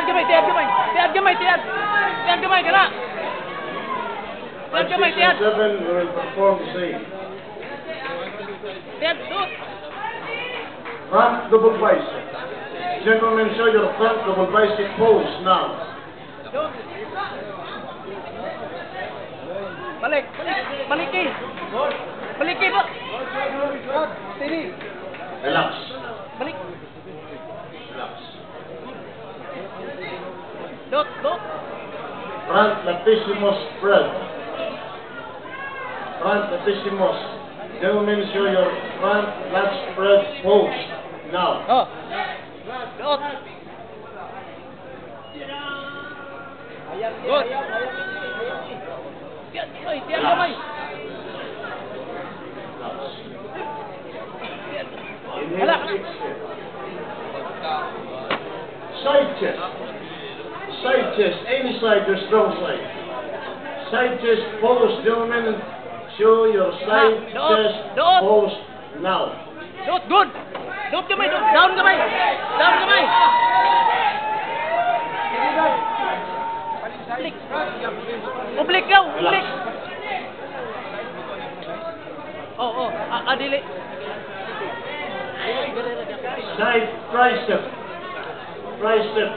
gamay, tiad gamay. Tiad gamay, tiad. Tiad gamay, kana. Tiad gamay, tiad. 7 will perform the same. Tiad, shoot. Front double bicep. Gentlemen, show your front double bicep pose now. Shoot. Balik, balik, baliki. Baliki po. Sini. Relax. Balik. Relax. Dot, dot. Front latissimus spread. Front latissimus. Gentlemen, show your front lat spread pose now. Oh. Dot. Good. Tiad gamay, tiad gamay. Inhale, exhale. Side chest. Side chest. Any side, your strong side. Side chest pose, gentlemen. Show your side chest pose now. Dot, good. Dot gamay, dot. Down gamay. Down gamay. Public. Public daw, public. Oh, adili. Side tricep. Tricep.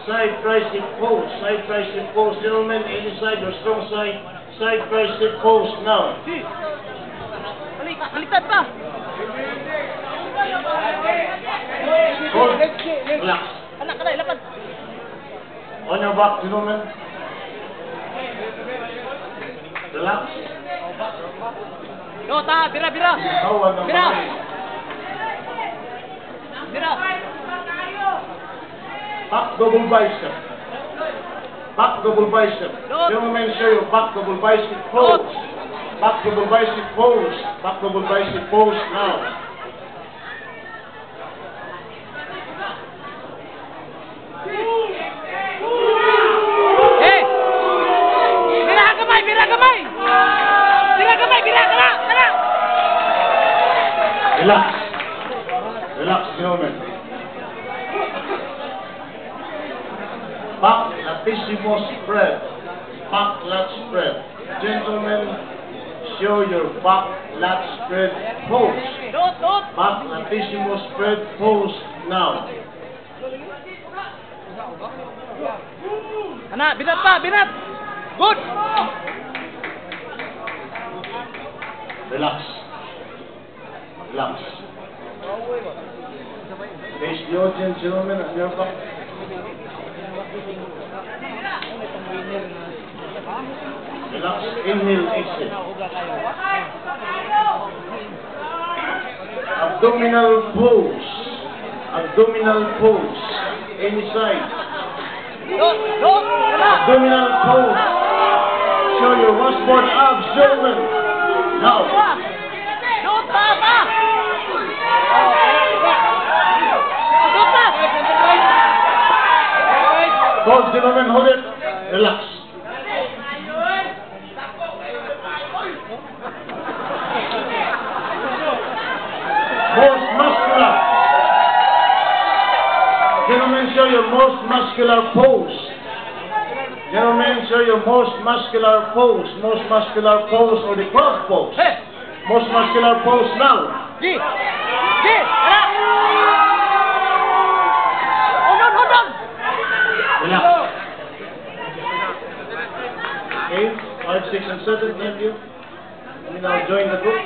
Side tricep pose. Side tricep pose, gentlemen. Any side, your strong side. Side tricep pose now. Balik, baliktad pa. Hold. Relax. Anak, kanay, lapad. On your back, gentlemen. Relax. Yo, ta, bira, bira. Kawan ng Bira. kamay. Bira. Back double bicep. Back double bicep. Gentlemen, show your back double bicep pose. Back double bicep pose. Back double bicep pose now. Eh! Bira gamay, bira gamay. Bira gamay, bira, kana, kana. Relax. Relax, gentlemen. Back latissimus spread. Back lat spread. Gentlemen, show your back lat spread pose. Dot, dot. Back latissimus spread pose now. Anak, binat pa, binat. Good. Relax. Relax. Face the audience, gentlemen, on your back. Relax. Inhale, exhale. Abdominal pose. Abdominal pose. Any side. Dot, dot, kana. Abdominal pose. Show your washboard abs, gentlemen. Now. Dot, pa, pa. Dot, pa. Hold, gentlemen, hold it. Relax. Most muscular. Gentlemen, show your most muscular pose. Gentlemen, show your most muscular pose. Most muscular pose or the cross pose. Hey. Most muscular pose now. Gi. Gi, kana. Hold on. Relax. 8, 5, 6, and 7. Thank you. Let me now join the group.